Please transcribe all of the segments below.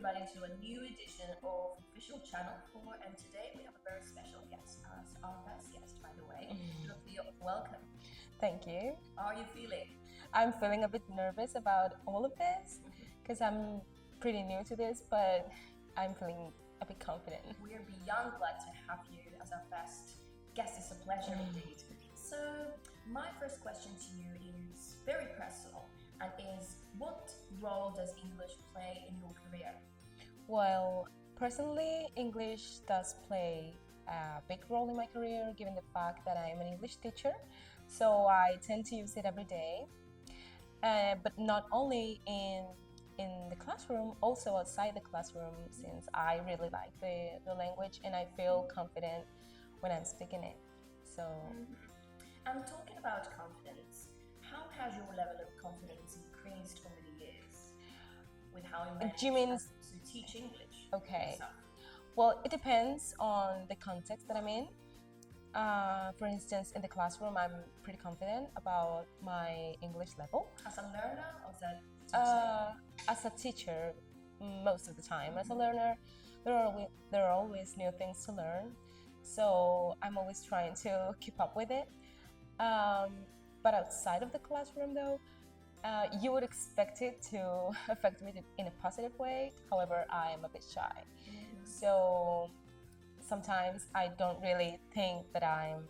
everybody to a new edition of Official Channel 4, and today we have a very special guest as our first guest, by the way. Sophia, welcome. Thank you. How are you feeling? I'm feeling a bit nervous about all of this because I'm pretty new to this, but I'm feeling a bit confident. We are beyond glad to have you as our first guest. It's a pleasure indeed. So, my first question to you is very personal and is, what role does English play in your career? Well, personally, English does play a big role in my career given the fact that I'm an English teacher. So I tend to use it every day, but not only in the classroom, also outside the classroom, since I really like the language and I feel confident when I'm speaking it. So, And talking about confidence, how has your level of confidence increased over the years with how you manage Do you mean- to teach English? okay. yourself? Well, it depends on the context that I'm in. For instance, in the classroom, I'm pretty confident about my English level. As a learner or as a teacher? As a teacher, most of the time. As a learner, there are always new things to learn, so I'm always trying to keep up with it. But outside of the classroom, though, you would expect it to affect me in a positive way. However, I am a bit shy, so sometimes I don't really think that I'm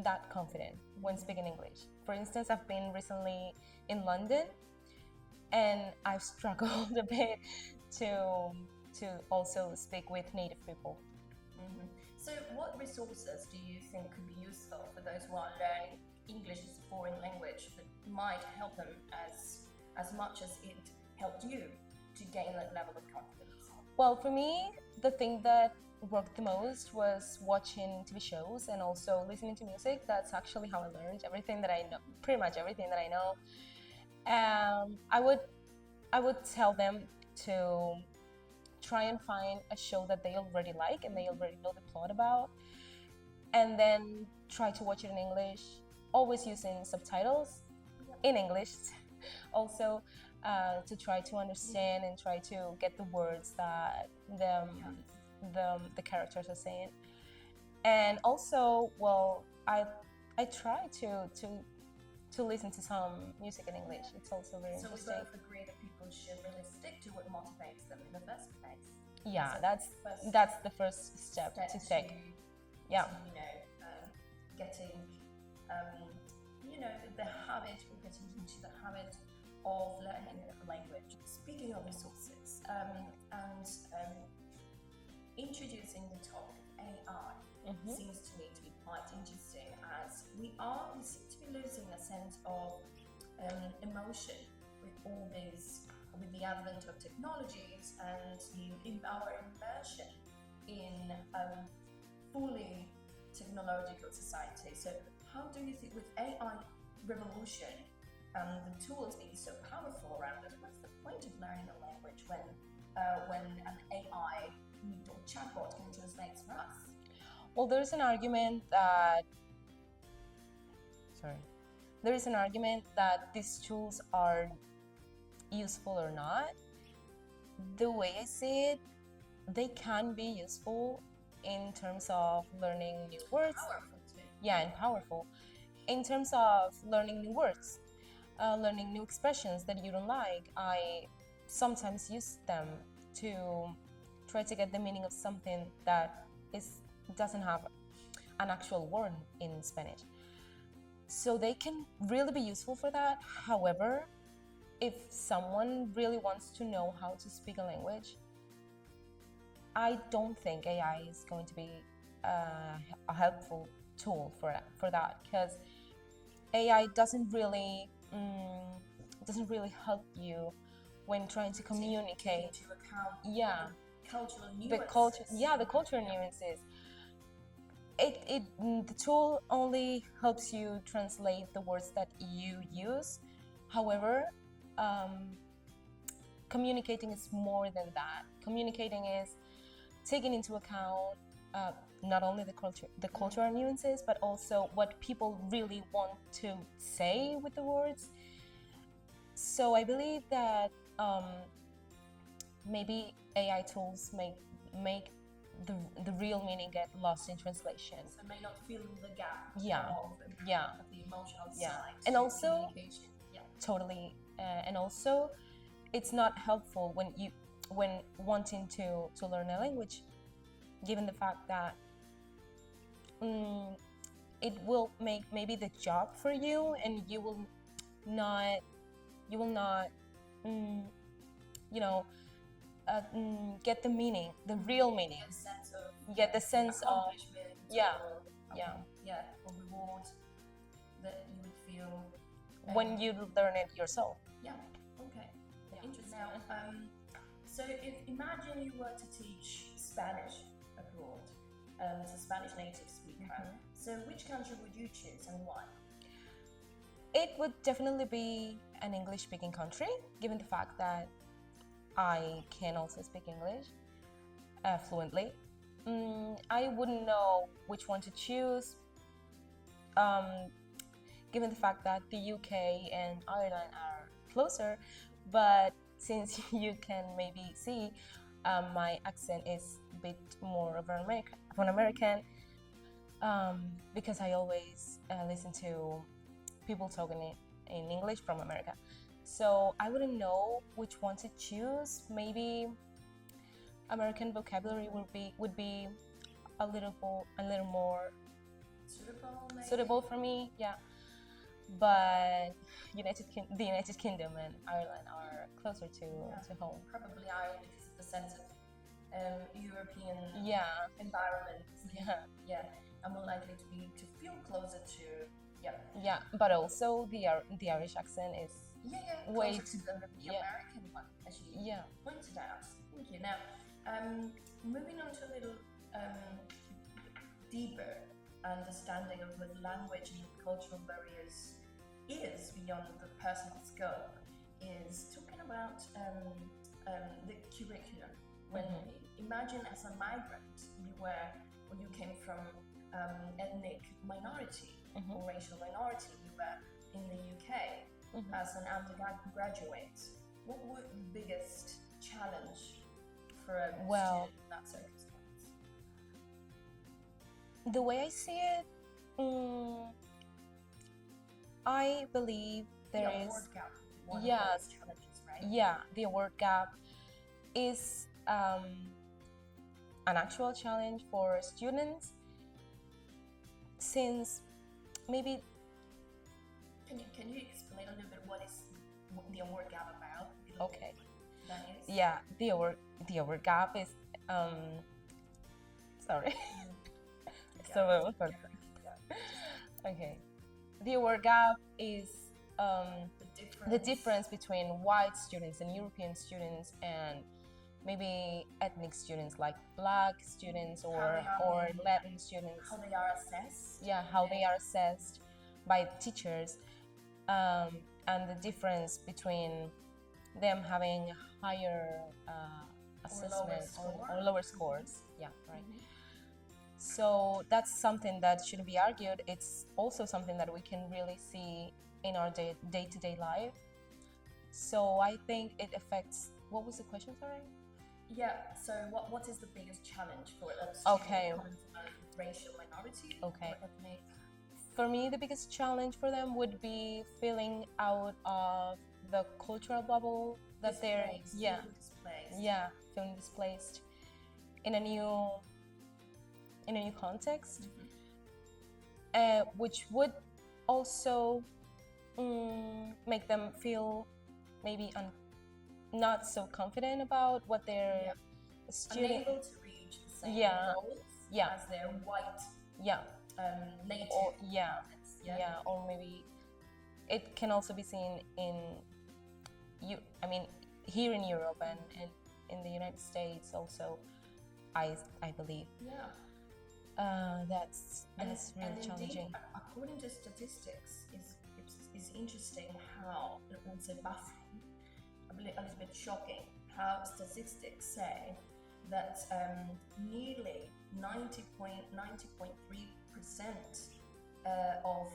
that confident when speaking English. For instance, I've been recently in London, and I've struggled a bit to also speak with native people. So, what resources do you think could be useful for those who are learning English as a foreign language that might help them as much as it helped you to gain that level of confidence? Well, for me, the thing that worked the most was watching TV shows and also listening to music. That's actually how I learned everything that I know, pretty much everything that I know. I would tell them to try and find a show that they already like and they already know the plot about, and then try to watch it in English, always using subtitles in English also, to try to understand and try to get the words that the characters are saying. And also, well, I try to listen to some music in English. It's also very So, we interesting. both agree that people should really stick to what motivates them in the first place. Yeah, So that's the first step to take. Yeah. Getting the habit or getting into the habit of learning a language. Speaking of resources and introducing the topic of AI seems to me to be quite interesting, as we seem to be losing a sense of emotion with the advent of technologies and our immersion in fully technological society. So, how do you think, with AI revolution and the tools being so powerful around us, what's the point of learning a language when an AI or chatbot can translate for us? Well, there's an argument that these tools are useful or not. The way I see it, they can be useful in terms of learning new words. Powerful too. Yeah, and powerful. In terms of learning new words, learning new expressions that you don't like, I sometimes use them to try to get the meaning of something that doesn't have an actual word in Spanish. So they can really be useful for that. However, if someone really wants to know how to speak a language, I don't think AI is going to be a helpful tool for that, because AI doesn't really help you when trying to communicate. Take into account cultural The cultural nuances. The tool only helps you translate the words that you use. However, communicating is more than that. Communicating is taking into account not only the cultural nuances, but also what people really want to say with the words. So I believe that um, maybe AI tools make the real meaning get lost in translation. So may not fill the gap Yeah. of, Yeah. of the emotional Yeah. side And to also, communication. Yeah. totally. And also, it's not helpful when wanting to learn a language, given the fact that it will make maybe the job for you, and not you will not mm, you know get the meaning, the real meaning. Get a sense of You get the sense of accomplishment yeah, or yeah. or reward that you would feel When you learn it yourself. Yeah. Okay. Yeah. Interesting. Now, so if imagine you were to teach Spanish abroad as a Spanish native speaker. So which country would you choose and why? It would definitely be an English-speaking country, given the fact that I can also speak English fluently. I wouldn't know which one to choose, given the fact that the UK and Ireland are closer. But since you can maybe see, my accent is a bit more of an American, because I always listen to people talking in English from America. So I wouldn't know which one to choose. Maybe American vocabulary would be a little more suitable for me. Yeah, but the United Kingdom and Ireland are closer to home. Probably Ireland because of the sense of European environment. Yeah, I'm more likely to feel closer to but also the Irish accent is way closer to the American one, as you pointed out. Thank you. Now, moving on to a little deeper understanding of what language and cultural barriers is beyond the personal scope, is talking about the curriculum. When imagine as a migrant, you came from ethnic minority or racial minority, you were in the UK as an undergraduate. What would the biggest challenge for a student in that circumstance? The way I see it, I believe there is award gap. One of those challenges, right? Yeah, the award gap is an actual challenge for students, since maybe. Can you explain a little bit what the award gap about? Okay. That is? Yeah, the award gap is sorry. So okay. The award gap is the difference between white students and European students, and maybe ethnic students like Black students or Latin students. How they are assessed. Yeah, how they are assessed by teachers, and the difference between them having higher assessment or lower scores. Yeah, right. So that's something that shouldn't be argued. It's also something that we can really see in our day-to-day life. So I think it affects. What was the question, sorry? Yeah. So what is the biggest challenge for a student coming from a racial minority? Okay. Or ethnic? For me, the biggest challenge for them would be feeling out of the cultural bubble that they're feeling displaced in a new context, which would also make them feel maybe not so confident about what they're unable to reach the same goals as their white native or maybe it can also be seen here in Europe and in the United States also, I believe. That's really challenging. Indeed, according to statistics, it's interesting how, I would say baffling, a little bit shocking, how statistics say that nearly 90.3% of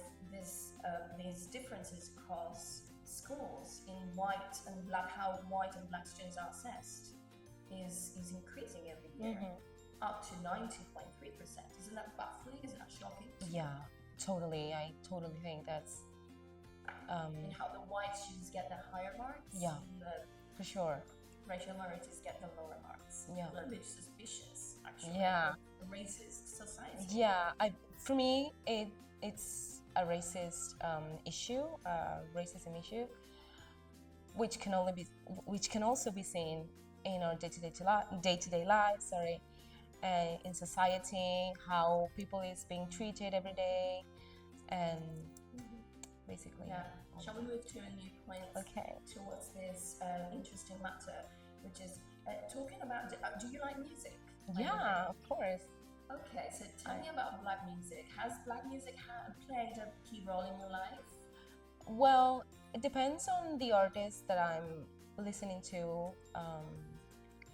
these differences across scores in white and black, how white and black students are assessed, is increasing every year, up to 90.3%. Isn't that baffling? Isn't that shocking? Yeah, totally. I totally think that's And how the white students get the higher marks, yeah, and the for sure. racial minorities get the lower marks. Yeah. A little bit suspicious, actually. Yeah. A racist society. Yeah, for me, it's a racist issue, racism issue, which can also be seen in our day-to-day lives. Sorry, in society, how people is being treated every day, and basically. Yeah. Shall we move to a new point? Okay. Towards this interesting matter, which is talking about. Do you like music? Yeah, of course. Okay, so tell me about black music. Has black music played a key role in your life? Well, it depends on the artist that I'm listening to,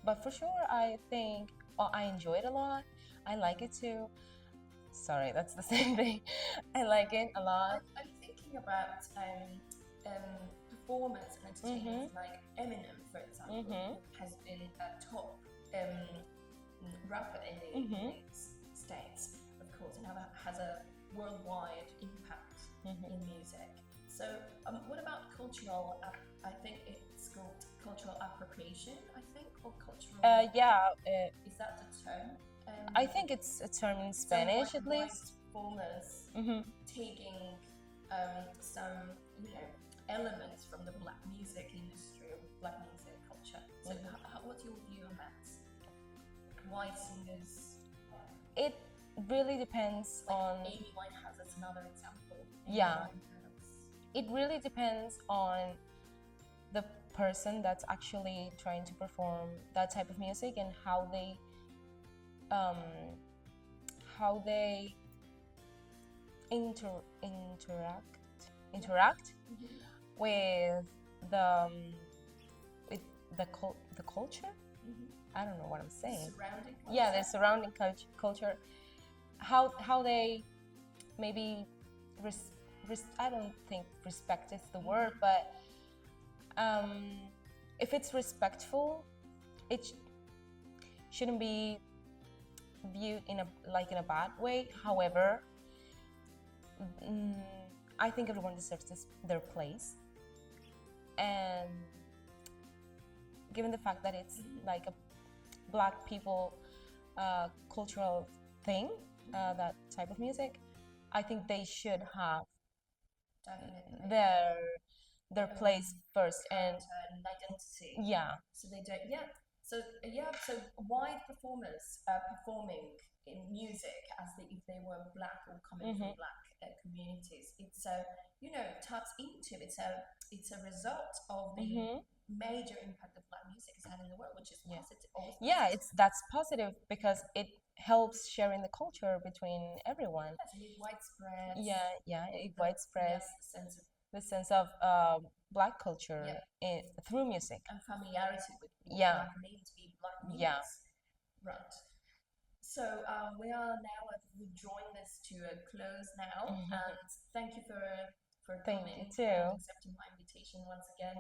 but for sure, I think I enjoy it a lot. I like it too. Sorry, that's the same thing. I like it a lot. I'm thinking about performers and entertainers like Eminem, for example, who has been a top rapper in the United States, of course, and has a worldwide impact in music. So, what about cultural? I think it's called cultural appropriation. I think, or cultural. Yeah. Is that the term? I think it's a term in Spanish, at least. Performers taking some, elements from the black music industry or black music culture. So, what's your view on that? White singers. It really depends on. Amy Winehouse is another example. Yeah. It really depends on the person that's actually trying to perform that type of music and how they interact with the culture. I don't know what I'm saying. Surrounding culture. Yeah, the surrounding culture. How they maybe I don't think respect is the word, but if it's respectful, it shouldn't be viewed in a bad way. However, I think everyone deserves their place, and given the fact that it's like a black people cultural thing, that type of music, I think they should have their place first and identity. Yeah. So they don't. Yeah. So white performers performing in music if they were black or coming from black communities, it's taps into it's a result of the major impact that black music has had in the world, which is positive. Yeah, that's positive because it helps sharing the culture between everyone. It widespread. Yeah, it widespreads the sense of black culture through music and familiarity with what black means, black means. Yeah. Right. So we are now drawing this to a close now, and thank you for Thank coming you too. and accepting my invitation once again.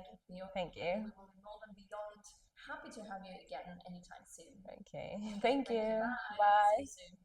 Thank you. We will be more than beyond happy to have you again anytime soon. Okay. Thank you. Bye. Bye. See you soon.